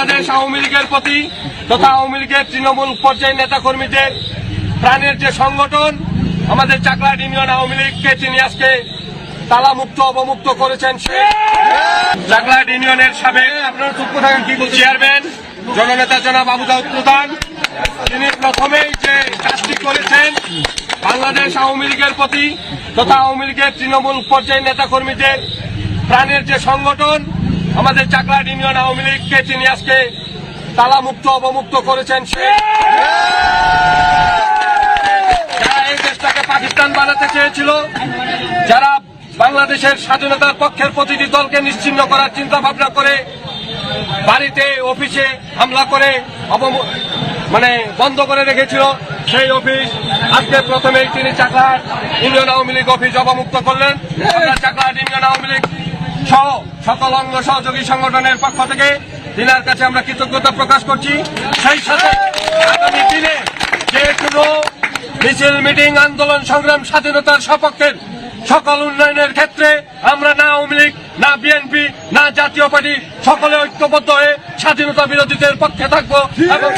বাংলাদেশ আওয়ামী লীগের প্রতি তথা আওয়ামী লীগের তৃণমূল পর্যায়ের নেতাকর্মীদের প্রাণের যে সংগঠন আমাদের চাকলাহাট ইউনিয়ন আওয়ামী লীগকে তিনি আজকে তালামুক্ত অবমুক্ত করেছেন। চাকলাহাট ইউনিয়নের সাবেক চেয়ারম্যান জননেতা জনাব আবু দাউদ প্রধান তিনি প্রথমেই যে কাজটি করেছেন বাংলাদেশ আওয়ামী লীগের প্রতি তথা আওয়ামী লীগের তৃণমূল পর্যায়ের নেতাকর্মীদের প্রাণের যে সংগঠন আমাদের চাকলাহাট ইউনিয়ন আওয়ামী লীগকে তিনি আজকে তালামুক্ত অবমুক্ত করেছেন। যারা এই দেশটাকে পাকিস্তান বানাতে চেয়েছিল, যারা বাংলাদেশের স্বাধীনতার পক্ষের প্রতিটি দলকে নিশ্চিহ্ন করার চিন্তা ভাবনা করে বাড়িতে অফিসে হামলা করে বন্ধ করে রেখেছিল, সেই অফিস আজকে প্রথমেই তিনি চাকলাহাট ইউনিয়ন আওয়ামী লীগ অফিস অবমুক্ত করলেন। আমরা চাকলাহাট ইউনিয়ন আওয়ামী লীগ সহ সকল অঙ্গ সহযোগী সংগঠনের পক্ষ থেকে তিনার কাছে আমরা কৃতজ্ঞতা প্রকাশ করছি। সেই সাথে আগামী দিনে যে কোনো মিছিল, মিটিং, আন্দোলন, সংগ্রাম, স্বাধীনতার সপক্ষের সকল উন্নয়নের ক্ষেত্রে আমরা না আওয়ামী লীগ, না বিএনপি, না জাতীয় পার্টি সকলে ঐক্যবদ্ধ হয়ে স্বাধীনতা বিরোধীদের পক্ষে থাকবো এবং